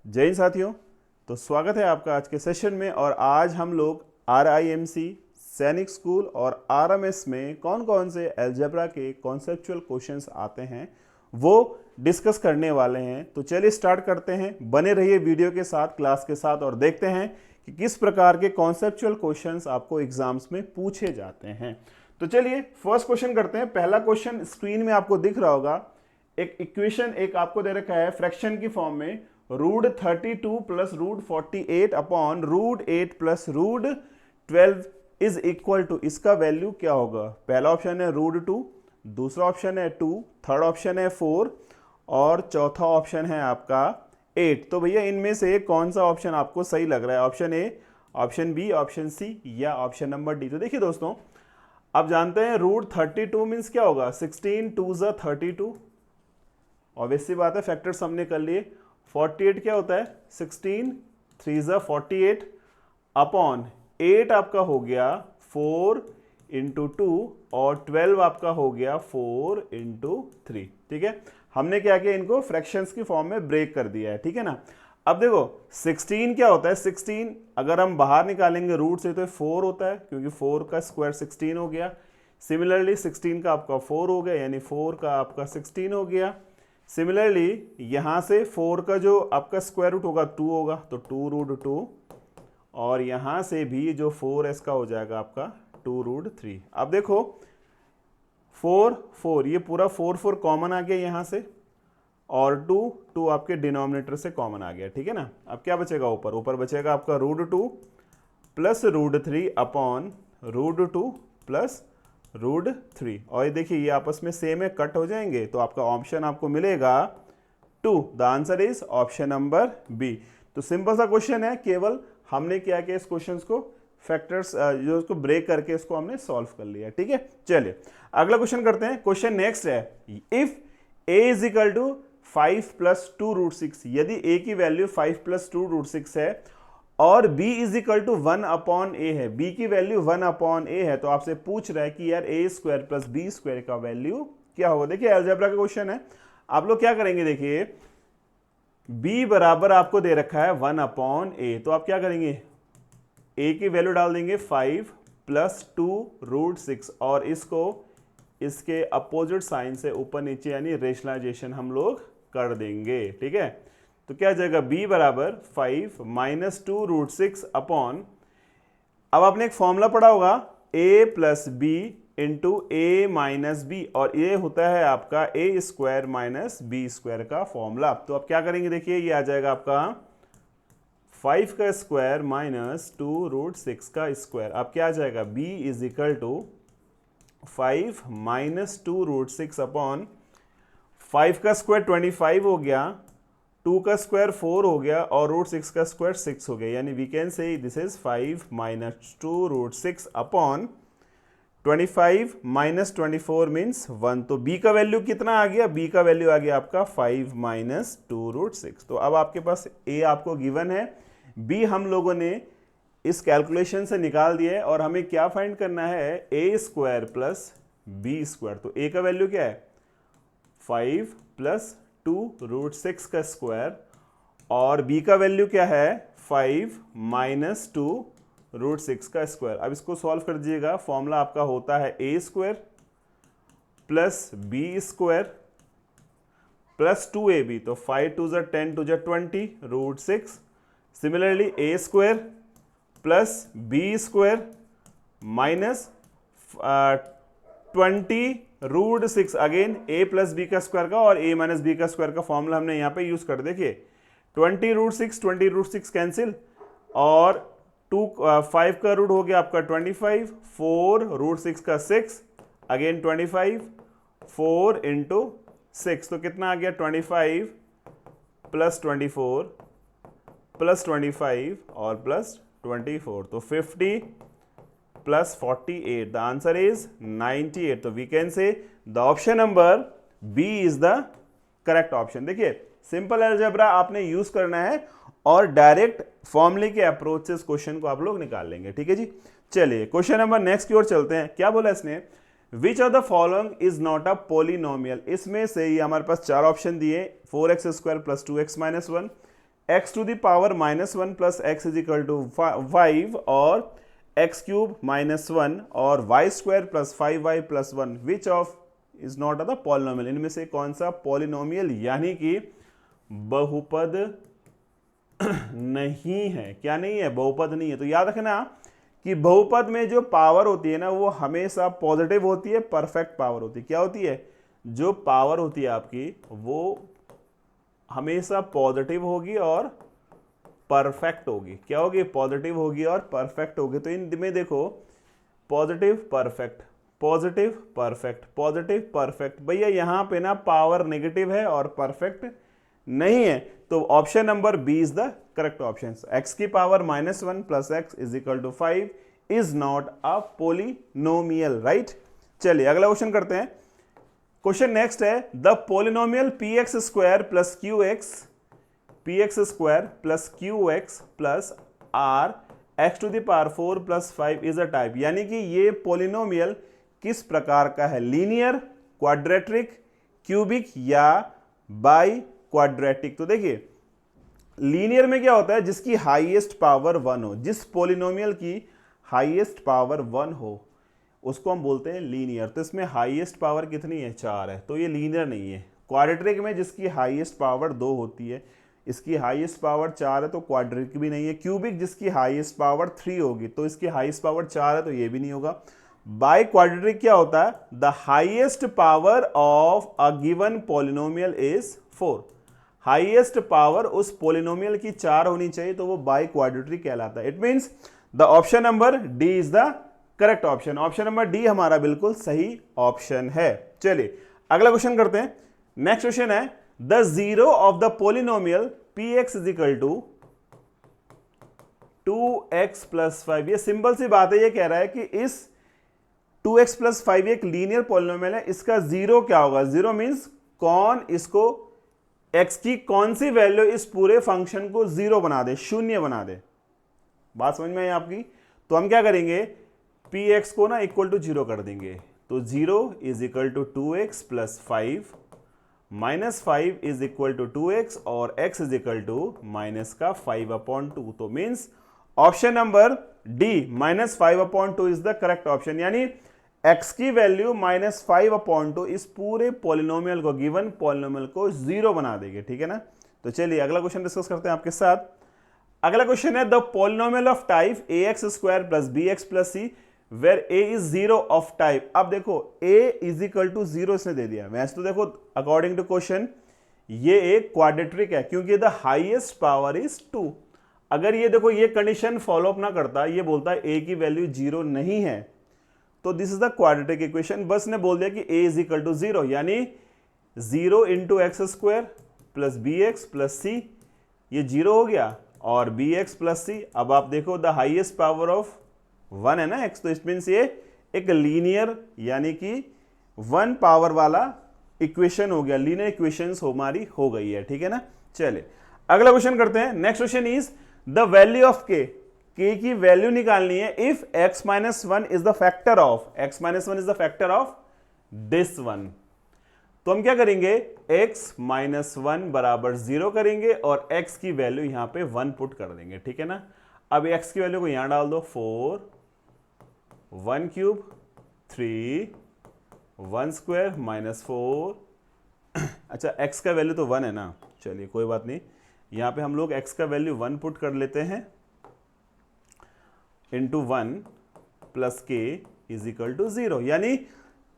जय हिंद साथियों। तो स्वागत है आपका आज के सेशन में। और आज हम लोग RIMC, सैनिक स्कूल और RMS में कौन कौन से अलजेब्रा के कॉन्सेप्चुअल क्वेश्चंस आते हैं वो डिस्कस करने वाले हैं। तो चलिए स्टार्ट करते हैं। बने रहिए वीडियो के साथ, क्लास के साथ, और देखते हैं कि किस प्रकार के कॉन्सेप्चुअल क्वेश्चंस आपको एग्जाम्स में पूछे जाते हैं। तो चलिए फर्स्ट क्वेश्चन करते हैं। पहला क्वेश्चन स्क्रीन में आपको दिख रहा होगा। एक इक्वेशन एक आपको दे रखा है फ्रैक्शन की फॉर्म में, √32 plus √48 upon √8 plus √12 is equal to, इसका वैल्यू क्या होगा? पहला ऑप्शन है √2, दूसरा ऑप्शन है 2, थर्ड ऑप्शन है 4 और चौथा ऑप्शन है आपका 8। तो भैया इनमें से कौन सा ऑप्शन आपको सही लग रहा है? Option A, option B, option C या ऑप्शन नंबर डी? तो देखिए दोस्तों, आप जानते हैं √32 मीन्स क्या होगा? 16 2 ज़ा 32। ऑब्वियसली बात है, फैक्टर्स हमने कर लिए। 48 क्या होता है? 16 3 ज़ा 48 अपॉन 8 आपका हो गया 4 इंटू 2 और 12 आपका हो गया 4 इंटू 3। ठीक है, हमने क्या किया, इनको फ्रैक्शंस की फॉर्म में ब्रेक कर दिया है। ठीक है ना। अब देखो 16 क्या होता है? 16 अगर हम बाहर निकालेंगे रूट से तो 4 होता है, क्योंकि 4 का स्क्वायर 16 हो गया। सिमिलरली 16 का आपका 4 हो गया, यानी 4 का आपका 16 हो गया। सिमिलरली यहाँ से 4 का जो आपका स्क्वायर रूट होगा 2 होगा, तो 2√2, और यहाँ से भी जो 4s का हो जाएगा आपका 2√3। अब देखो 4 4, ये पूरा 4 4 कॉमन आ गया यहाँ से, और 2 2 आपके डिनोमिनेटर से कॉमन आ गया। ठीक है ना। अब क्या बचेगा? ऊपर बचेगा आपका √2 प्लस √3 अपॉन √2 प्लस √3। और ये देखिए ये आपस में सेम है, कट हो जाएंगे, तो आपका ऑप्शन आपको मिलेगा 2। The answer is option number B. तो सिंपल सा क्वेश्चन है, केवल हमने क्या किया, इस क्वेश्चन को फैक्टर्स जो उसको ब्रेक करके इसको हमने सॉल्व कर लिया। ठीक है, चलिए अगला क्वेश्चन करते हैं। क्वेश्चन नेक्स्ट है, if a is equal to 5 plus 2√6, यदि a की वैल्यू 5 प्लस 2√6 है और b is equal to 1 upon a है, b की वैल्यू 1 अपॉन a है, तो आपसे पूछ रहा है कि यार a square plus b square का वैल्यू क्या होगा। देखिए अलजेब्रा का क्वेश्चन है, आप लोग क्या करेंगे, देखिए b बराबर आपको दे रखा है 1 अपॉन a, तो आप क्या करेंगे, a की वैल्यू डाल देंगे 5 प्लस 2√6 और इसको इसके अपोजिट साइन से ऊपर नीचे यानी रेशनलाइजेशन हम लोग कर देंगे। ठीक है, तो क्या जाएगा, b बराबर 5 माइनस 2√6 अपॉन, अब आपने एक फॉर्मूला पढ़ा होगा a plus B into A minus B, और ये होता है आपका a square minus B square का फॉर्मूला। तो आप क्या करेंगे, देखिए ये आ जाएगा आपका 5 का स्क्वायर माइनस 2√6 का स्क्वायर। अब क्या आ जाएगा, b is equal to 5 minus 2√6 upon 5 का स्क्वायर 25 हो गया, 2 का स्क्वायर 4 हो गया और √6 का स्क्वायर 6 हो गया, यानी we can say this is 5 minus 2√6 upon 25 minus 24 means 1। तो b का वैल्यू कितना आ गया? b का वैल्यू आ गया आपका 5 माइनस 2√6। तो अब आपके पास a आपको गिवन है, b हम लोगों ने इस कैलकुलेशन से निकाल दिया है, और हमें क्या फाइंड करना है, a square plus b square. तो a का वैल्यू क्या है, 5 प्लस 2√6 का स्क्वायर, और b का वैल्यू क्या है, 5 माइनस 2√6 का स्क्वायर। अब इसको सॉल्व कर दीजिएगा, फॉर्मूला आपका होता है a square plus b square plus 2ab, तो 5 2 ज़ा 10 2 ज़ा 20 √6। Similarly a square plus b square minus 20√6, again a plus b का स्क्वायर का और a माइनस b का स्क्वायर का फॉर्मूला हमने यहाँ पे यूज कर, देखिए 20√6 कैंसिल, और 5 का रूट हो गया आपका 25, 4√6 का 6, अगेन 25, 4 इंटू 6, तो कितना आ गया, 25 प्लस 24 प्लस 25 और प्लस 24, तो 50 प्लस 48, द आंसर इज 98। तो we can say the option number B is the correct option. देखिए सिंपल अलजेब्रा आपने यूज करना है और डायरेक्ट फॉर्मूले के अप्रोच से इस क्वेश्चन को आप लोग निकाल लेंगे। ठीक है जी, चलिए क्वेश्चन नंबर नेक्स्ट की ओर चलते हैं। क्या बोला इसने, which of the following is not a polynomial. इसमें से ये हमारे पास चार ऑप्शन दिए, 4x² plus 2x minus 1, X to the power -1 plus x is equal to 5 और एक्स क्यूब -1 और Y square plus 5y plus 1 which of is not the polynomial, इनमें से कौन सा पॉलिनोमियल यानी कि बहुपद नहीं है। क्या नहीं है? बहुपद नहीं है। तो याद रखना कि बहुपद में जो पावर होती है ना वो हमेशा पॉजिटिव होती है, परफेक्ट पावर होती है। क्या होती है? जो पावर होती है आपकी वो हमेशा पॉजिटिव होगी और परफेक्ट होगी। क्या होगी? पॉजिटिव होगी और परफेक्ट होगी। तो इन में देखो positive perfect, positive perfect, positive perfect. भैया यहाँ पे ना पावर नेगेटिव है और परफेक्ट नहीं है, तो option number B is the correct option. X की power -1 plus x is equal to 5 is not a polynomial, right. चलिए अगला क्वेश्चन करते हैं। क्वेश्चन नेक्स्ट है the polynomial px square plus qx, px square plus qx plus r x to the power 4 plus 5 is a type, यानी कि ये polynomial किस प्रकार का है? लीनियर, क्वाड्रेटिक, क्यूबिक या बाई क्वाड्रेटिक। तो देखिए लीनियर में क्या होता है? जिसकी हाईएस्ट पावर 1 हो, जिस पोलिनोमियल की हाईएस्ट पावर 1 हो उसको हम बोलते हैं लीनियर। तो इसमें हाईएस्ट पावर कितनी है? 4 है, तो ये लीनियर नहीं है। क्वाड्रेटिक में जिसकी हाईएस्ट पावर 2 होती है, इसकी हाईएस्ट पावर 4 है तो क्वाड्रेटिक भी नहीं है। क्यूबिक जिसकी हाईएस्ट पावर 3 होगी तो इसकी हाईएस्ट पावर 4 है तो ये भी नहीं होगा। बाई क्वाड्रेटिक क्या होता है? The highest power of a given polynomial is 4। Highest power उस पॉलिनोमियल की 4 होनी चाहिए तो वो बाई क्वाड्रेटिक कहलाता है। It means the option number D is the correct option. Option number D हमारा बिल्कुल सही ऑप्शन है। चलिए अगला क्वेश्चन करते हैं। नेक्स्ट क्वेश्चन है the zero of the polynomial px is equal to 2x plus 5। ये सिंपल सी बात है, ये कह रहा है कि इस 2x प्लस 5 एक लीनियर पॉलिनोमियल है, इसका जीरो क्या होगा? जीरो मींस कौन इसको x की कौन सी वैल्यू इस पूरे फंक्शन को जीरो बना दे, शून्य बना दे। बात समझ में आई आपकी? तो हम क्या करेंगे? px को ना इक्वल टू 0 कर देंगे, तो 0 is equal to 2x plus 5 minus 5 is equal to 2x और x is equal to minus का 5/2। तो means option number D -5/2 is the correct option, यानी x की वैल्यू -5/2 इस पूरे पॉलिनोमियल को, गिवन पॉलिनोमियल को 0 बना देंगे। ठीक है ना। तो चलिए अगला क्वेश्चन डिस्कस करते हैं आपके साथ। अगला क्वेश्चन है the polynomial of type ax square plus bx plus c where a is 0 of type. अब देखो a इज इक्वल टू 0 इसने दे दिया। वैसे तो देखो अकॉर्डिंग टू क्वेश्चन ये एक क्वाड्रेटिक है क्योंकि द हाईएस्ट पावर इज 2। अगर ये देखो ये कंडीशन फॉलो अप ना करता, ये बोलता है a की वैल्यू 0 नहीं है, तो this is the quadratic equation. बस ने बोल दिया कि a इज इक्वल टू 0, यानी 0 into x square plus b x plus c, ये 0 हो गया, और बी एक्स प्लस सी। अब आप देखो द हाईएस्ट पावर ऑफ 1 है ना x, तो इट मीन्स ये एक लीनियर यानी कि 1 पावर वाला इक्वेशन हो गया, लीनियर इक्वेशंस हमारी हो गई है। ठीक है ना। चलिए अगला क्वेश्चन करते हैं। Next question is the value of k की वैल्यू निकालनी है if x minus 1 is the factor of, x minus 1 is the factor of this one. तो हम क्या करेंगे? x माइनस 1 बराबर 0 करेंगे और x की वैल्यू यहां पे 1 पुट कर देंगे। ठीक है ना। अब x की वैल्यू को यहां डाल दो, 4 1 क्यूब 3 1 स्क्वायर माइनस 4। अच्छा x का वैल्यू तो 1 है ना, चलिए कोई बात नहीं, यहां पे हम लोग x का वैल्यू 1 पुट कर लेते हैं into 1 plus k is equal to 0, यानी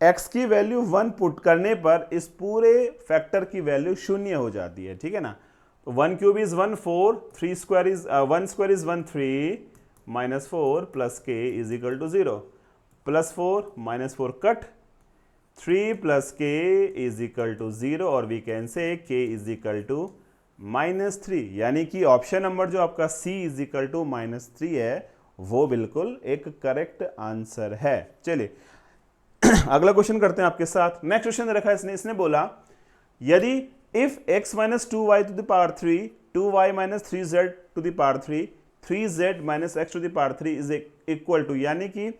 x की वैल्यू 1 पुट करने पर इस पूरे फैक्टर की वैल्यू शून्य हो जाती है। ठीक है ना। तो 1 cube is 1 4, 3 square is 1 square is 1 3 minus 4 plus k is equal to 0, plus 4 minus 4 cut, 3 plus k is equal to 0 और we can say k is equal to -3, यानी कि ऑप्शन नंबर जो आपका c इज इक्वल टू -3 है वो बिल्कुल एक correct answer है। चलिए अगला क्वेश्चन करते हैं आपके साथ। नेक्स्ट क्वेश्चन रखा है इसने बोला यदि if x minus 2y to the power 3 2y minus 3z to the power 3 3z minus x to the power 3 is equal to, यानी कि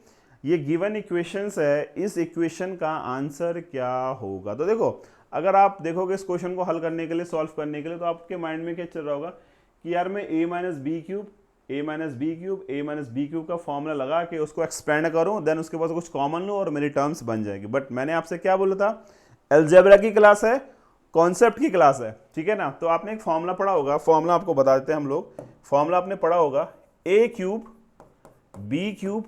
ये गिवन इक्वेशंस है, इस इक्वेशन का आंसर क्या होगा? तो देखो अगर आप देखोगे इस क्वेश्चन को हल करने के लिए, सॉल्व करने के लिए, तो आपके माइंड में क्या चल रहा होगा कि यार मैं a minus B cube a minus B cube a minus B cube का फॉर्मूला लगा के उसको एक्सपेंड करूं, देन उसके बाद कुछ कॉमन लूं और मेरी टर्म्स बन जाएगी। बट मैंने आपसे क्या बोला था, अलजेब्रा की क्लास है, कॉन्सेप्ट की क्लास है, ठीक है ना। तो आपने एक फॉर्मूला पढ़ा होगा, फॉर्मूला आपको बता देते हैं हम लोग। फॉर्मूला आपने पढ़ा होगा, a cube B cube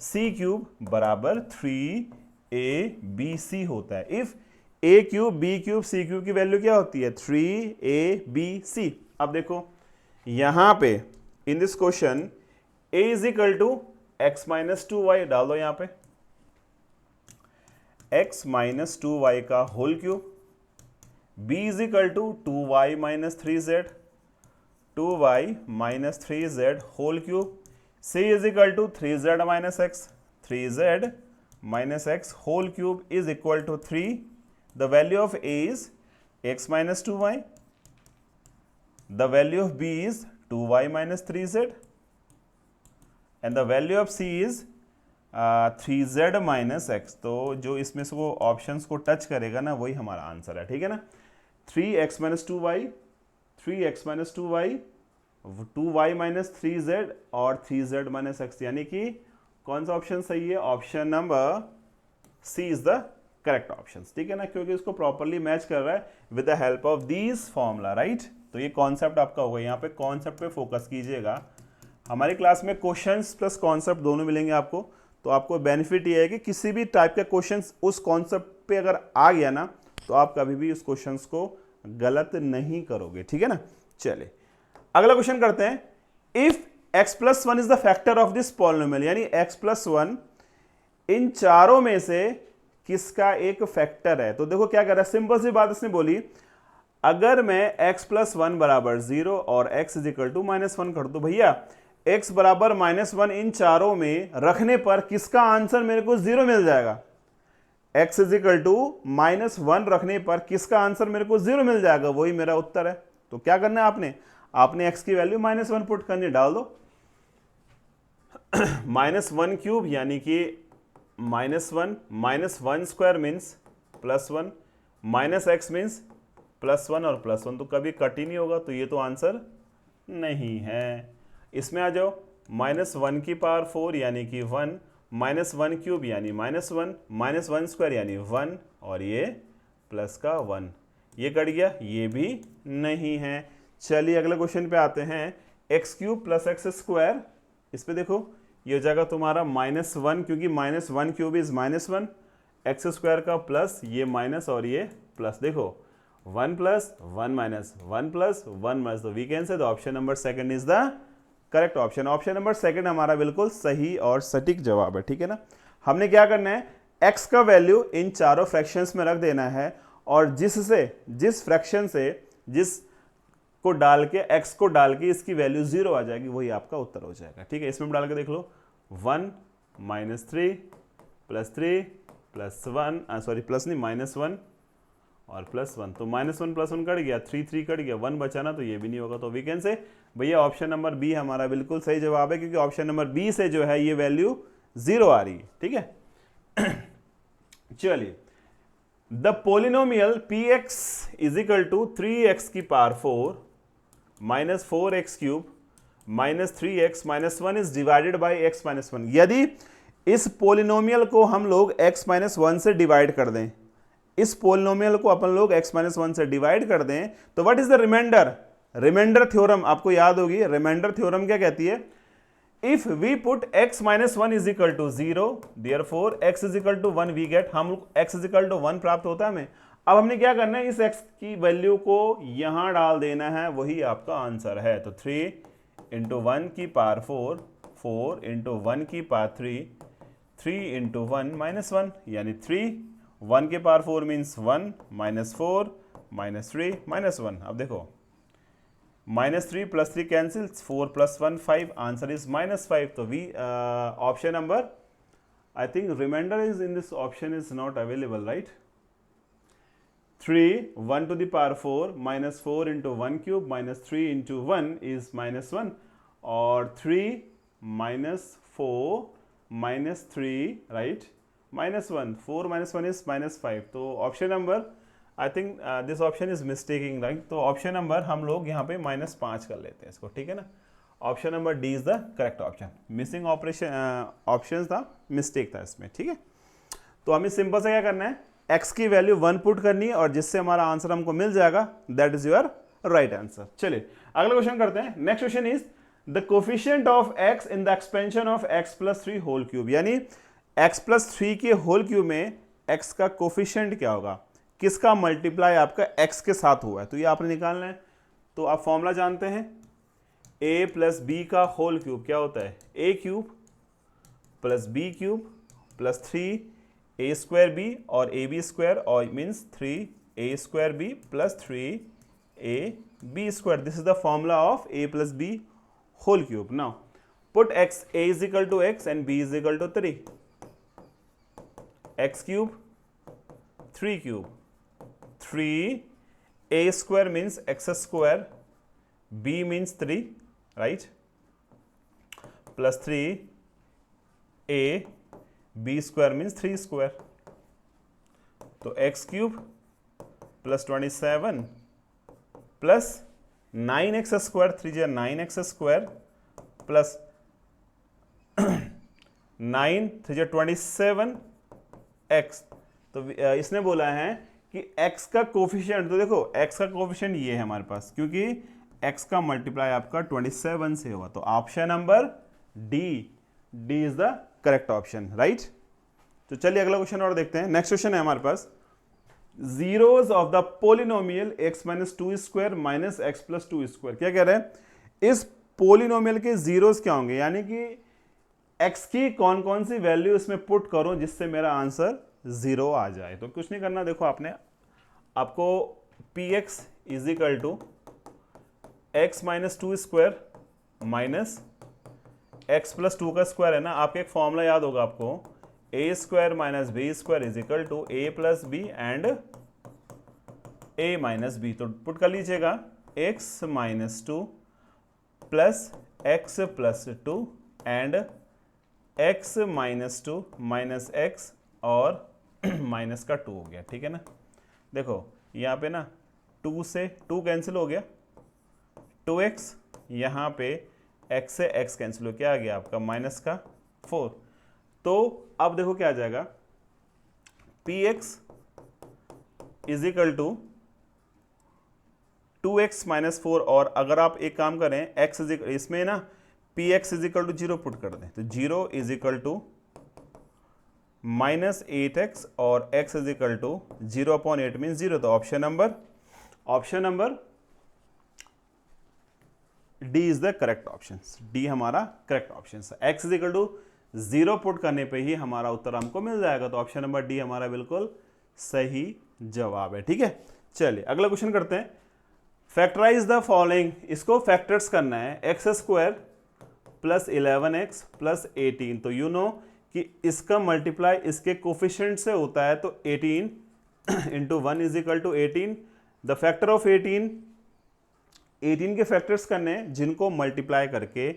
C cube बराबर 3abc होता है। If a cube B cube C cube की वैल्यू क्या होती है, 3abc। अब देखो यहां पे in this question a is equal to X minus 2y डाल दो, यहां पे x माइनस 2y का whole cube, b is equal to 2y minus 3z, 2y minus 3z whole cube, c is equal to 3z minus x, 3z minus x whole cube is equal to 3। The value of a is x minus 2y, the value of b is 2y minus 3z and the value of c is 3z minus x। तो जो इसमें से वो options को touch करेगा ना, वही हमारा आंसर है, ठीक है ना। 3x minus 2y, 3x minus 2y, 2y minus 3z और 3z माइनस x, यानी कि कौन सा ऑप्शन सही है, option number C is the correct option, ठीक है ना, क्योंकि इसको प्रॉपरली मैच कर रहा है with the help of this formula, right. तो ये कॉन्सेप्ट आपका होगा, यहाँ पे कॉन्सेप्ट पे फोकस कीजिएगा। हमारी क्लास में क्वेश्चंस प्लस कॉन्सेप्ट दोनों मिलेंगे आपको। तो आपको बेनिफिट ये है कि किसी भी टाइप का क्वेश्चंस उस कॉन्सेप्ट पे अगर आ गया ना, तो आप कभी भी उस क्वेश्चंस को गलत नहीं करोगे, ठीक है ना। चलिए अगला क्वेश्चन करते हैं। If x plus 1 is the factor of this polynomial, यानी x प्लस 1 इन चारों में से किसका एक फैक्टर है। तो देखो क्या कर रहा है, सिंपल सी बात इसने बोली, अगर मैं x प्लस 1 बराबर 0 और x is equal to minus 1 कर दूं, भैया x बराबर माइनस 1 इन चारों में रखने पर किसका आंसर मेरे को 0 मिल जाएगा। x is equal to minus 1 रखने पर किसका आंसर मेरे को 0 मिल जाएगा, वही मेरा उत्तर है। तो क्या करना है आपने x की वैल्यू माइनस 1 पुट करनी, डाल दो माइनस 1 क्यूब यानी कि minus 1, minus 1 square means plus 1, minus x means plus 1 और प्लस 1 तो कभी कट ही नहीं होगा, तो ये तो आंसर नहीं है। इसमें आ जाओ, माइनस 1 की पावर 4 यानी कि 1, माइनस 1 क्यूब यानी माइनस 1, माइनस 1 स्क्वायर यानी 1 और ये प्लस का 1, ये कट गया, ये भी नहीं है। चलिए अगले क्वेश्चन पे आते हैं। X cube plus x square, इस पे देखो ये हो जाएगा तुम्हारा माइनस 1, क्योंकि minus 1 cube is minus 1, X square का प्लस, ये माइनस और ये प्लस, देखो 1 प्लस 1 माइनस 1 प्लस 1 माइनस, तो we can say the option number second is the correct option. Option number second हमारा बिल्कुल सही और सटीक जवाब है, ठीक है ना। हमने क्या करना है, x का वैल्यू इन चारों फ्रैक्शंस में रख देना है और जिस फ्रैक्शन से जिस को डाल के x को डाल के इसकी वैल्यू 0 आ जाएगी, वही आपका उत्तर हो जाएगा, ठीक है। इसमें डाल के देख लो, 1 minus 3 plus 3 plus 1, sorry plus नहीं माइनस 1 और प्लस 1, तो माइनस 1 प्लस 1 कट गया, 3 कट गया, 1 बचाना, तो ये भी नहीं होगा। तो वी कैन से भैया ऑप्शन नंबर बी हमारा बिल्कुल सही जवाब है, क्योंकि ऑप्शन नंबर बी से जो है ये वैल्यू 0 आ रही है, ठीक है। चलिए, the polynomial px is equal to 3x की power 4 minus 4x cube minus 3x minus 1 is divided by x minus 1। यदि इस पोलिनोमियल को हम लोग x माइनस 1 से डिवाइड कर दें, इस पोलिनोमियल को अपन लोग x माइनस 1 से डिवाइड कर दें, तो what is the remainder. Remainder theorem आपको याद होगी। रिमाइंडर थ्योरम क्या कहती है, if we put x minus 1 is equal to 0 therefore x is equal to 1 we get, हम लोग x इज इक्वल टू 1 प्राप्त होता है हमें। अब हमने क्या करना है, इस x की वैल्यू को यहां डाल देना है, वही आपका आंसर है। तो 3 इंटू 1 की पावर 4, 4 इंटू 1 की पावर 3, 3 इंटू 1 माइनस 1 यानी 3, 1 के power 4 means 1 minus 4 minus 3 minus 1। अब देखो minus 3 plus 3 cancel, 4 plus 1 5, answer is minus 5। तो we option number, I think remainder is in this option is not available, right. 3 1 to the power 4 minus 4 into 1 cube minus 3 into 1 is minus 1 और 3 minus 4 minus 3 right minus 1, 4 minus 1 is minus 5। तो option number I think this option is mistaking, right. तो option number हम लोग यहाँ पे -5 कर लेते हैं इसको, ठीक है ना। Option number D is the correct option. Missing option था, मिस्टेक था इसमें, ठीक है। तो हमें सिंपल से क्या करना है, x की वैल्यू 1 पुट करनी है और जिससे हमारा आंसर हमको मिल जाएगा, that is your right answer. चलिए अगला क्वेश्चन करते हैं। Next question is the coefficient of x in the expansion of x+3 whole cube, यानी x+3 के होल क्यूब में x का कोफिशिएंट क्या होगा, किसका मल्टीप्लाई आपका x के साथ हुआ है, तो ये आपने निकालना है। तो आप फॉर्मूला जानते हैं, a प्लस बी का होल क्यूब क्या होता है, a cube plus B cube plus 3a² b और ab² और means 3a² b plus 3ab²। This is the formula of a plus b whole cube. Now put x, a is equal to x and b is equal to 3, x cube 3 cube 3a² means x², b means 3, right, plus 3a b² means 3²। तो x cube plus 27 plus 9x², 3 9x² plus 9 3 27x। तो इसने बोला है कि x का coefficient, तो देखो x का कोफिशिएंट ये है हमारे पास, क्योंकि x का मल्टीप्लाई आपका 27 से हुआ। तो option number D is the correct option, right. तो चलिए अगला क्वेश्चन और देखते हैं। नेक्स्ट क्वेश्चन है हमारे पास, zeros of the polynomial x-2² minus x+2²। क्या कह रहे हैं, इस पोलिनोमियल के जीरोस क्या होंगे, यानी कि x की कौन कौन सी वैल्यू इसमें पुट करो जिससे मेरा आंसर 0 आ जाए। तो कुछ नहीं करना, देखो आपको px is equal to x-2² minus x+2 का स्क्वायर है ना। आपका एक फॉर्मूला याद होगा आपको, a² minus b² is equal to a plus B and a minus B. तो पुट कर लीजिएगा x-2 plus x+2 and x-2 minus x और माइनस का 2 हो गया, ठीक है ना। देखो यहाँ पे ना 2 से 2 कैंसिल हो गया, 2x, यहाँ पे x से x कैंसिल हो, क्या आ गया आपका माइनस का 4। तो अब देखो क्या आ जाएगा, px is equal to 2x minus 4, और अगर आप एक काम करें x इसमें ना px is equal to 0 put कर दें, तो 0 is equal to minus 8x और x is equal to 0/8 mean 0। तो option number D is the correct option, D हमारा करेक्ट ऑप्शन है। x is equal to 0 put करने पे ही हमारा उत्तर हमको मिल जाएगा। तो ऑप्शन नंबर डी हमारा बिल्कुल सही जवाब है, ठीक है। चलिए अगला क्वेश्चन करते हैं। फैक्टराइज द फॉलोइंग, इसको फैक्टर्स करना है, x² प्लस 11x प्लस 18। तो यू नो कि इसका मल्टीप्लाई इसके कोफिशिएंट से होता है, तो 18 into 1 is equal to 18। The factor of 18 के फैक्टर्स करने हैं जिनको मल्टीप्लाई करके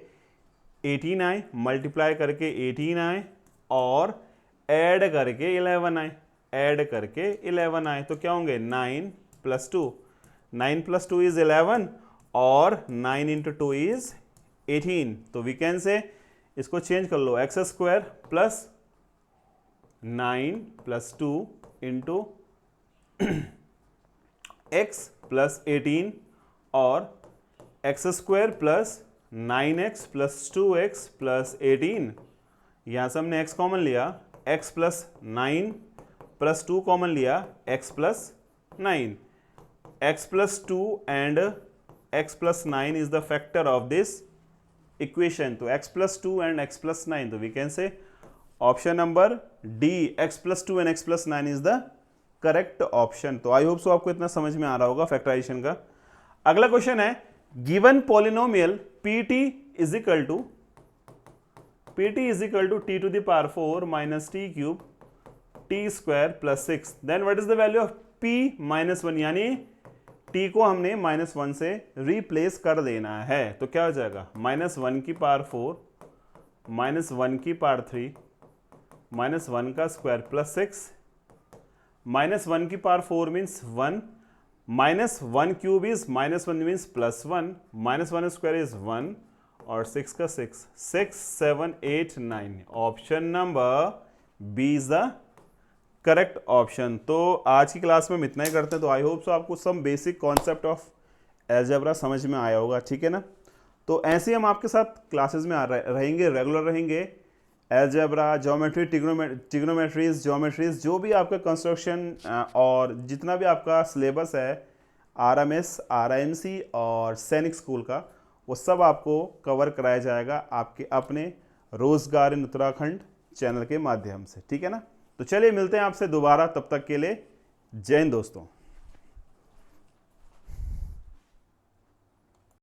18 आए, मल्टीप्लाई करके 18 आए और ऐड करके 11 आए, ऐड करके 11 आए। तो क्या होंगे 9 + 2, 9 + 2 इज 11 और 9 इंटू 2 इज 18। तो वी कैन से इसको चेंज कर लो, x² plus 9 + 2 into x plus 18 और x² plus 9x plus 2x plus 18। यहाँ से हमने x कॉमन लिया, x प्लस 9 प्लस 2 कॉमन लिया, x plus 9, x plus 2 and x plus 9 is the factor of this equation. तो x plus 2 and x plus 9, तो we can say option number D, x plus 2 and x plus 9 is the correct option. तो I hope so आपको इतना समझ में आ रहा होगा factorisation का। अगला क्वेश्चन है, given polynomial pt is equal to t to the power 4 minus t cube t square plus 6, then what is the value of p minus 1, यानी t को हमने -1 से रिप्लेस कर देना है। तो क्या हो जाएगा -1 की पावर 4 -1 की पावर 3 -1 का स्क्वायर प्लस 6 -1 की power 4 means 1, -1 cube is -1 means +1, -1 square is 1, और 6 का 6, 6, 7, 8, 9। Option number B is the correct option. तो आज की क्लास में हम इतना ही करते हैं। तो आई होप सो आपको some basic concept of algebra समझ में आया होगा, ठीक है ना। तो ऐसे ही हम आपके साथ क्लासेस में रहेंगे, रेगुलर रहेंगे। अलजेब्रा, ज्योमेट्री, ट्रिग्नोमेट्रीज, ज्योमेट्रीज, जो भी आपका कंस्ट्रक्शन और जितना भी आपका सिलेबस है आरएमएस, आरआईएमसी और सैनिक स्कूल का, वो सब आपको कवर कराया जाएगा आपके अपने रोजगार इन उत्तराखंड चैनल के माध्यम से, ठीक है ना। तो चलिए मिलते हैं आपसे दोबारा, तब तक के लिए जय हिंद दोस्तों।